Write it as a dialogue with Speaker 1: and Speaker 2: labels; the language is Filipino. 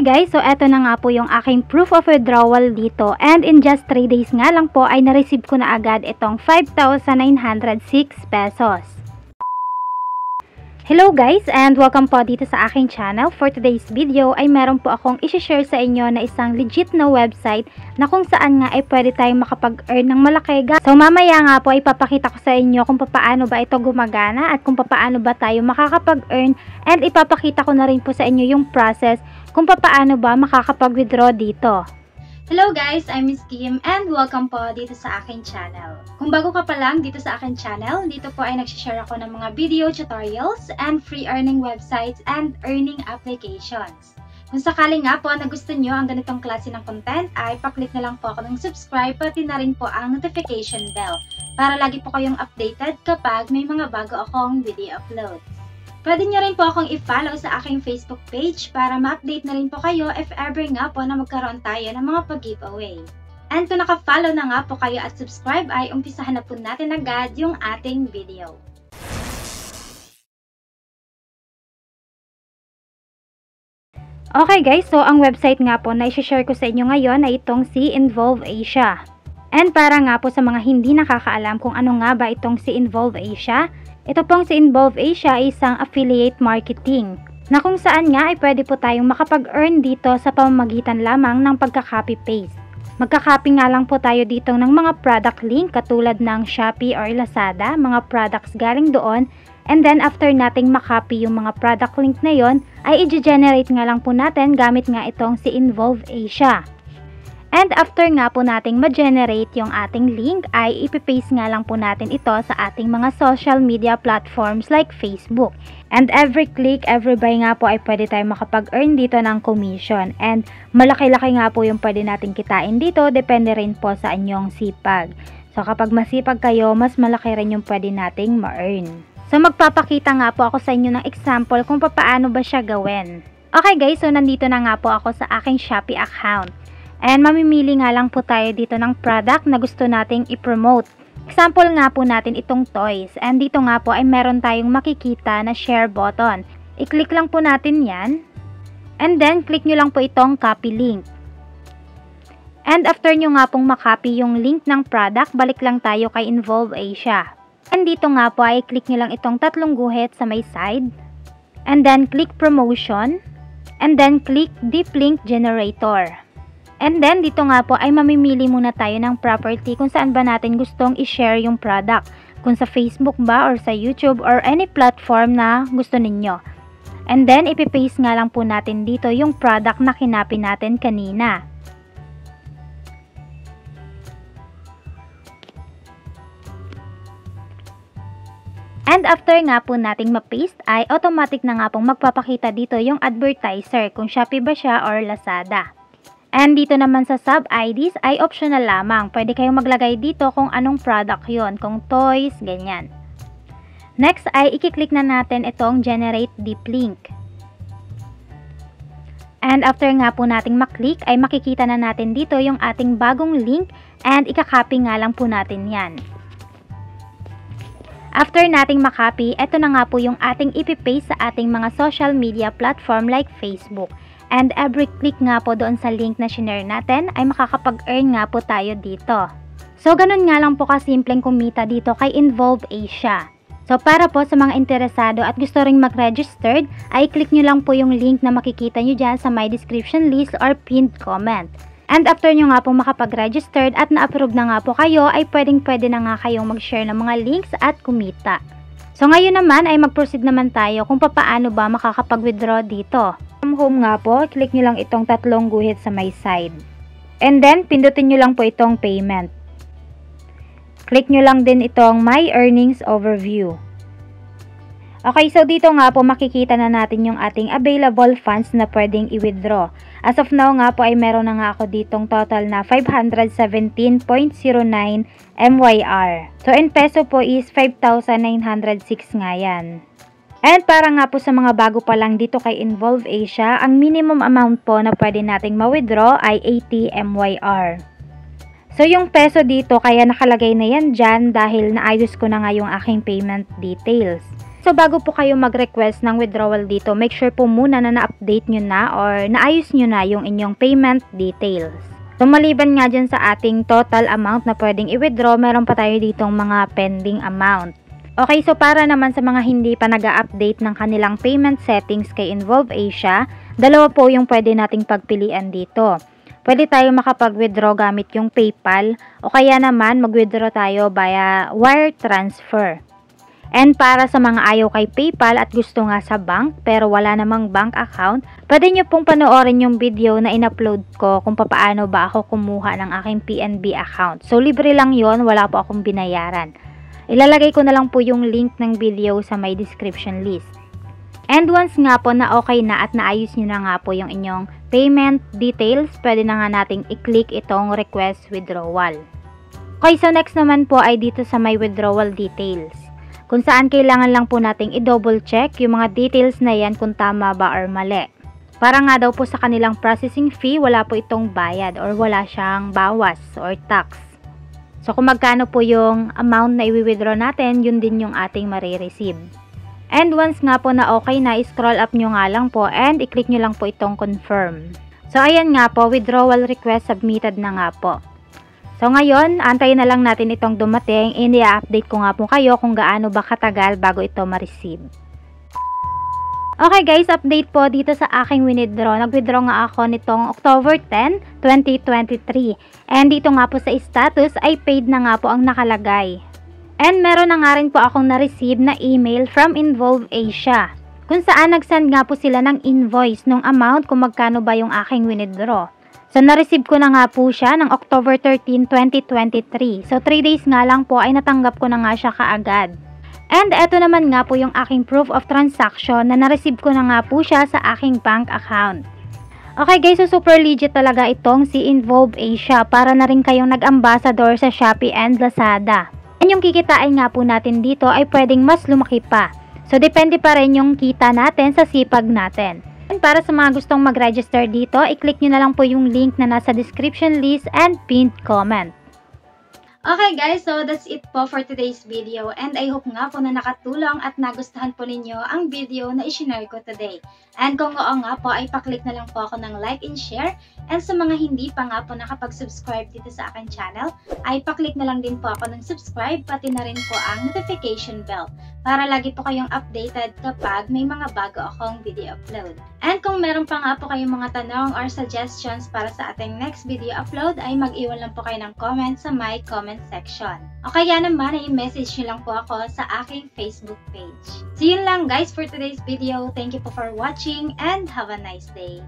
Speaker 1: Okay guys, so eto na nga po yung aking proof of withdrawal dito, and in just 3 days nga lang po ay na-receive ko na agad itong 5,906 pesos. Hello guys, and welcome po dito sa aking channel. For today's video ay meron po akong i-share sa inyo na isang legit na website na kung saan nga ay pwede tayong makapag-earn ng malaki. So mamaya nga po ay papakita ko sa inyo kung paano ba ito gumagana at kung paano ba tayo makakapag-earn, and ipapakita ko na rin po sa inyo yung process kung paano ba makakapag-withdraw dito. Hello guys, I'm Miss Kim and welcome po dito sa aking channel. Kung bago ka pa lang dito sa aking channel, dito po ay nagsishare ako ng mga video tutorials and free earning websites and earning applications. Kung sakali nga po na gusto nyo ang ganitong klase ng content, ay paklik na lang po ako ng subscribe, pati na rin po ang notification bell para lagi po kayong updated kapag may mga bago akong video uploads. Pwede nyo rin po akong i-follow sa aking Facebook page para ma-update na rin po kayo if ever nga po na magkaroon tayo ng mga pag-giveaway. And kung naka-follow na nga po kayo at subscribe, ay umpisahan na po natin agad yung ating video. Okay guys, so ang website nga po na i-share ko sa inyo ngayon ay itong si Involve Asia. And para nga po sa mga hindi nakakaalam kung ano nga ba itong si Involve Asia, ito pong si Involve Asia ay isang affiliate marketing na kung saan nga ay pwede po tayong makapag-earn dito sa pamamagitan lamang ng pagka-copy-paste. Magka-copy nga lang po tayo dito ng mga product link katulad ng Shopee or Lazada, mga products galing doon, and then after nating makopy yung mga product link na yon, ay i-generate nga lang po natin gamit nga itong si Involve Asia. And after nga po nating ma-generate yung ating link, ay ipipaste nga lang po natin ito sa ating mga social media platforms like Facebook. And every click, every buy nga po ay pwede tayong makapag-earn dito ng commission. And malaki-laki nga po yung pwede nating kitain dito, depende rin po sa inyong sipag. So kapag masipag kayo, mas malaki rin yung pwede nating ma-earn. So magpapakita nga po ako sa inyo ng example kung paano ba siya gawin. Okay guys, so nandito na nga po ako sa aking Shopee account. And mamimili nga lang po tayo dito ng product na gusto nating i-promote. Example nga po natin itong toys. And dito nga po ay meron tayong makikita na share button. I-click lang po natin yan. And then, click nyo lang po itong copy link. And after nyo nga pong makopy yung link ng product, balik lang tayo kay Involve Asia. And dito nga po ay click nyo lang itong tatlong guhit sa may side. And then, click promotion. And then, click deep link generator. And then, dito nga po ay mamimili muna tayo ng property kung saan ba natin gustong i-share yung product. Kung sa Facebook ba or sa YouTube or any platform na gusto ninyo. And then, ipipaste nga lang po natin dito yung product na kinopy natin kanina. And after nga po nating ma-paste ay automatic na nga pong magpapakita dito yung advertiser kung Shopee ba siya or Lazada. And dito naman sa sub-IDs ay optional lamang. Pwede kayong maglagay dito kung anong product yon, kung toys, ganyan. Next ay i-click na natin itong generate deep link. And after nga po nating maklik ay makikita na natin dito yung ating bagong link, and ikakopy nga lang po natin yan. After nating makopy, ito na nga po yung ating ipipaste sa ating mga social media platform like Facebook. And every click nga po doon sa link na shinare natin ay makakapag-earn nga po tayo dito. So ganun nga lang po kasimpleng kumita dito kay Involve Asia. So para po sa mga interesado at gusto ring mag-registered, ay click nyo lang po yung link na makikita nyo dyan sa my description list or pinned comment. And after nyo nga pong makapag-registered at na-approve na nga po kayo, ay pwede na nga kayong mag-share ng mga links at kumita. So ngayon naman ay mag-proceed naman tayo kung paano ba makakapag-withdraw dito. From home nga po, click nyo lang itong tatlong guhit sa may side. And then, pindutin nyo lang po itong payment. Click nyo lang din itong My Earnings Overview. Okay, so dito nga po makikita na natin yung ating available funds na pwedeng i-withdraw. As of now nga po ay meron na nga ako ditong total na 517.09 MYR. So in peso po is 5,906 nga yan. And para nga po sa mga bago pa lang dito kay Involve Asia, ang minimum amount po na pwede nating ma-withdraw ay 80 MYR. So yung peso dito kaya nakalagay na yan dyan dahil naayos ko na nga yung aking payment details. So bago po kayo mag-request ng withdrawal dito, make sure po muna na na-update nyo na or naayos nyo na yung inyong payment details. So maliban nga dyan sa ating total amount na pwedeng i-withdraw, meron pa tayo ditong mga pending amount. Okay, so para naman sa mga hindi pa nag-update ng kanilang payment settings kay Involve Asia, dalawa po yung pwede nating pagpilian dito. Pwede tayo makapag-withdraw gamit yung PayPal o kaya naman mag-withdraw tayo via wire transfer. And para sa mga ayaw kay PayPal at gusto nga sa bank pero wala namang bank account, pwede nyo pong panoorin yung video na in-upload ko kung paano ba ako kumuha ng aking PNB account. So libre lang yon, wala po akong binayaran. Ilalagay ko na lang po yung link ng video sa my description list. And once nga po na okay na at naayos nyo na nga po yung inyong payment details, pwede na nga nating i-click itong request withdrawal. Okay, so next naman po ay dito sa my withdrawal details. Kung saan kailangan lang po nating i-double check yung mga details na yan kung tama ba or mali. Para nga daw po sa kanilang processing fee, wala po itong bayad or wala siyang bawas or tax. So kung magkano po yung amount na i-withdraw natin, yun din yung ating marireceive. And once nga po na okay na, scroll up nyo nga lang po and i-click nyo lang po itong confirm. So ayan nga po, withdrawal request submitted na nga po. So ngayon, antayin na lang natin itong dumating. I-update ko nga po kayo kung gaano ba katagal bago ito ma-receive. Okay guys, update po dito sa aking withdraw. Nag-withdraw nga ako nitong October 10, 2023. And dito nga po sa status ay paid na nga po ang nakalagay. And meron na nga rin po akong na-receive na email from Involve Asia, kung saan nag-send nga po sila ng invoice nung amount kung magkano ba yung aking withdraw. So, na-receive ko na nga po siya ng October 13, 2023. So, 3 days nga lang po ay natanggap ko na nga siya kaagad. And eto naman nga po yung aking proof of transaction na na-receive ko na nga po siya sa aking bank account. Okay guys, so super legit talaga itong si Involve Asia para na rin kayong nag-ambassador sa Shopee and Lazada. And yung kikitain nga po natin dito ay pwedeng mas lumaki pa. So, depende pa rin yung kita natin sa sipag natin. Para sa mga gustong mag-register dito, i-click nyo na lang po yung link na nasa description list and pinned comment. Okay guys, so that's it po for today's video and I hope nga po na nakatulong at nagustuhan po ninyo ang video na i-share ko today. And kung oo nga po ay pa-click na lang po ako ng like and share, and sa mga hindi pa nga po nakapag-subscribe dito sa akin channel ay pa-click na lang din po ako ng subscribe, pati na rin po ang notification bell para lagi po kayong updated kapag may mga bago akong video upload. And kung meron pa nga po kayong mga tanong or suggestions para sa ating next video upload ay mag-iwan lang po kayo ng comment sa my comment section. O kaya naman ay i-message nyo lang po ako sa aking Facebook page. So yun lang guys for today's video. Thank you po for watching and have a nice day.